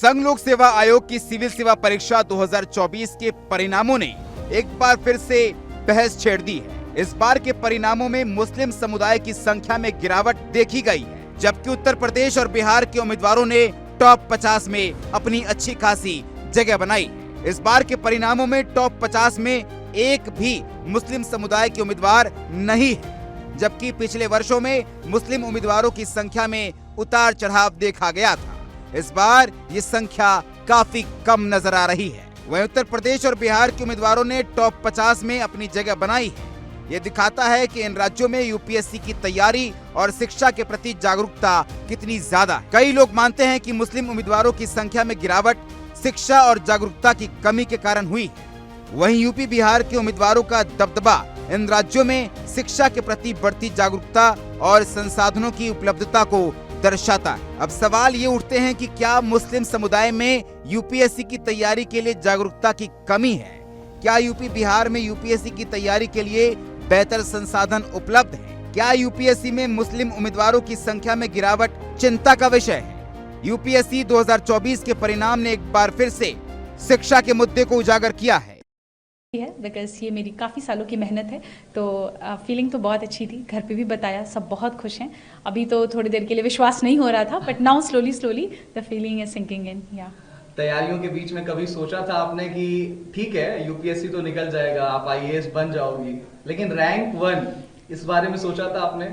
संघ लोक सेवा आयोग की सिविल सेवा परीक्षा 2024 के परिणामों ने एक बार फिर से बहस छेड़ दी है। इस बार के परिणामों में मुस्लिम समुदाय की संख्या में गिरावट देखी गई है, जबकि उत्तर प्रदेश और बिहार के उम्मीदवारों ने टॉप 50 में अपनी अच्छी खासी जगह बनाई। इस बार के परिणामों में टॉप 50 में एक भी मुस्लिम समुदाय के उम्मीदवार नहीं है, जबकि पिछले वर्षों में मुस्लिम उम्मीदवारों की संख्या में उतार चढ़ाव देखा गया था। इस बार ये संख्या काफी कम नजर आ रही है। वहीं उत्तर प्रदेश और बिहार के उम्मीदवारों ने टॉप 50 में अपनी जगह बनाई है। ये दिखाता है कि इन राज्यों में यूपीएससी की तैयारी और शिक्षा के प्रति जागरूकता कितनी ज्यादा है। कई लोग मानते हैं कि मुस्लिम उम्मीदवारों की संख्या में गिरावट शिक्षा और जागरूकता की कमी के कारण हुई है। वहीं यूपी बिहार के उम्मीदवारों का दबदबा इन राज्यों में शिक्षा के प्रति बढ़ती जागरूकता और संसाधनों की उपलब्धता को दर्शाता है। अब सवाल ये उठते हैं कि क्या मुस्लिम समुदाय में यूपीएससी की तैयारी के लिए जागरूकता की कमी है? क्या यूपी बिहार में यूपीएससी की तैयारी के लिए बेहतर संसाधन उपलब्ध है? क्या यूपीएससी में मुस्लिम उम्मीदवारों की संख्या में गिरावट चिंता का विषय है? यूपीएससी 2024 के परिणाम ने एक बार फिर से शिक्षा के मुद्दे को उजागर किया है। बिकॉज ये मेरी काफ़ी सालों की मेहनत है, तो फीलिंग तो बहुत अच्छी थी। घर पे भी बताया, सब बहुत खुश हैं। अभी तो थोड़ी देर के लिए विश्वास नहीं हो रहा था, but now slowly the feeling is sinking in. या तैयारियों के बीच में कभी सोचा था आपने कि ठीक है यूपीएससी तो निकल जाएगा, आप आईएएस बन जाओगी, लेकिन रैंक 1 इस बारे में सोचा था आपने?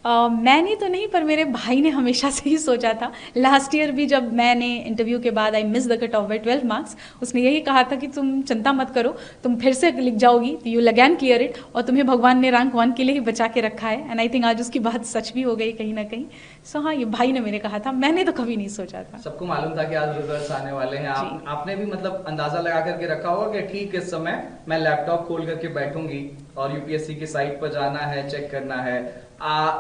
मैंने तो नहीं, पर मेरे भाई ने हमेशा से ही सोचा था। लास्ट ईयर भी जब मैंने इंटरव्यू के बाद I miss the cut off by 12 marks, उसने यही कहा था कि तुम चिंता मत करो, तुम फिर से लिख जाओगी, you will again clear it, और तुम्हें भगवान ने रैंक 1 के लिए ही बचा के रखा है। एंड आई थिंक आज उसकी बात सच भी हो गई कहीं ना कहीं। सो हाँ, ये भाई ने मेरे कहा था, मैंने तो कभी नहीं सोचा था। सबको मालूम था कि आज रिजल्ट्स आने वाले हैं। आपने भी मतलब अंदाजा लगा करके रखा होगा कि ठीक इस समय मैं लैपटॉप खोल करके बैठूंगी और यूपीएससी की साइट पर जाना है, चेक करना है।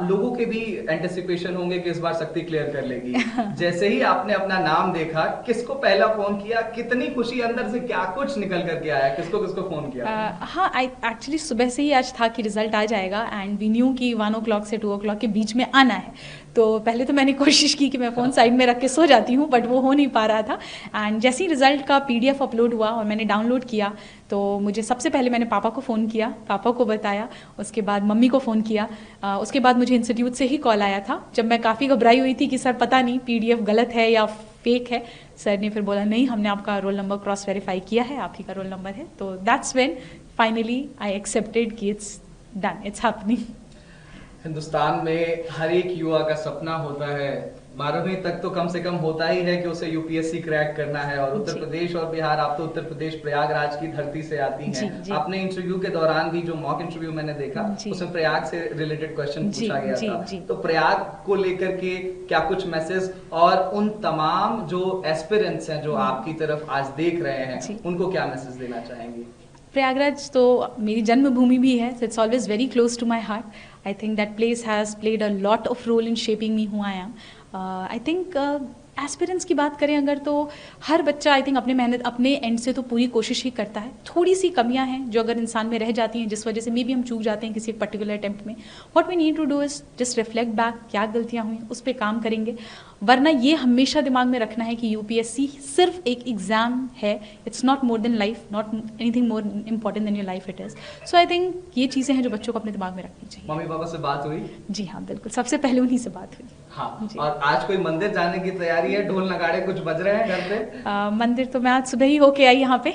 लोगों के भी एंटिसिपेशन होंगे कि इस बार शक्ति क्लियर कर लेगी। जैसे ही आपने अपना नाम देखा, किसको पहला फोन किया? कितनी खुशी अंदर से, क्या कुछ निकल करके आया? किसको किसको फोन किया? हाँ, एक्चुअली सुबह से ही आज था कि रिजल्ट आ जाएगा, एंड वी न्यू कि 1 o'clock से 2 o'clock के बीच में आना है। तो पहले तो मैंने कोशिश की कि मैं फ़ोन साइड में रख के सो जाती हूँ, बट वो हो नहीं पा रहा था। एंड जैसे ही रिजल्ट का PDF अपलोड हुआ और मैंने डाउनलोड किया, तो मुझे सबसे पहले मैंने पापा को फ़ोन किया, पापा को बताया, उसके बाद मम्मी को फ़ोन किया। उसके बाद मुझे इंस्टीट्यूट से ही कॉल आया था, जब मैं काफ़ी घबराई हुई थी कि सर पता नहीं PDF गलत है या फेक है। सर ने फिर बोला नहीं, हमने आपका रोल नंबर क्रॉस वेरीफाई किया है, आप ही का रोल नंबर है। तो that's when finally I accepted कि it's done, it's happening. Hindustan में हर एक युवा का सपना होता है, 12वीं तक तो कम से कम होता ही है कि उसे यूपीएससी क्रैक करना है। और उत्तर प्रदेश और बिहार, आप तो उत्तर प्रदेश प्रयागराज की धरती से आती हैं। आपने इंटरव्यू के दौरान भी, जो मॉक इंटरव्यू मैंने देखा, उसमें प्रयाग से रिलेटेड क्वेश्चन पूछा गया था। तो प्रयाग को लेकर के क्या कुछ मैसेज, और उन तमाम जो एस्पिरेंट्स हैं जो आपकी तरफ आज देख रहे हैं, उनको क्या मैसेज देना चाहेंगे? प्रयागराज तो मेरी जन्मभूमि भी है, so it's always very close to my heart. I think that place has played a lot of role in shaping me who I am. I think aspirants की बात करें अगर, तो हर बच्चा आई थिंक अपने मेहनत, अपने एंड से तो पूरी कोशिश ही करता है। थोड़ी सी कमियां हैं जो अगर इंसान में रह जाती हैं, जिस वजह से मे भी हम चूक जाते हैं किसी एक पर्टिकुलर अटेम्प्ट में। What we need to do is just reflect back, क्या गलतियां हुई उस पर काम करेंगे। वरना ये हमेशा दिमाग में रखना है कि यूपीएससी सिर्फ एक एग्जाम है, it's not more than life, not anything more important then your life it is. So I think ये चीज़ें हैं जो बच्चों को अपने दिमाग में रखनी चाहिए। मम्मी पापा से बात हुई? जी हाँ, बिल्कुल, सबसे पहले उन्हीं से बात हुई। हाँ, और आज कोई मंदिर जाने की तैयारी है? ढोल नगाड़े कुछ बज रहे हैं घर पे? मंदिर तो मैं आज सुबह ही होके आई यहाँ पे,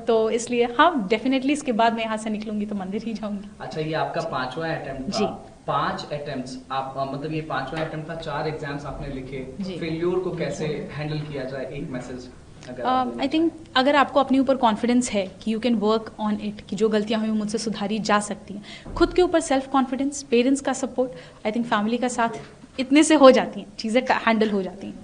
तो इसलिए हाँ, डेफिनेटली इसके बाद मैं यहाँ से निकलूंगी तो मंदिर ही जाऊंगी। अच्छा, ये आपका 5वां अटेम्प्ट था? 5 अटेम्प्ट्स आप, मतलब ये 5वां अटेम्प्ट था, 4 एग्जाम्स आपने लिखे। फेल्योर को कैसे हैंडल किया जाए, एक मैसेज? आई थिंक अगर आपको अपने ऊपर कॉन्फिडेंस है कि you can work on it, कि जो गलतियां हुई मुझसे सुधारी जा सकती हैं, खुद के ऊपर सेल्फ कॉन्फिडेंस, पेरेंट्स का सपोर्ट, आई थिंक फैमिली का साथ, इतने से हो जाती हैं चीज़ें, हैंडल हो जाती हैं।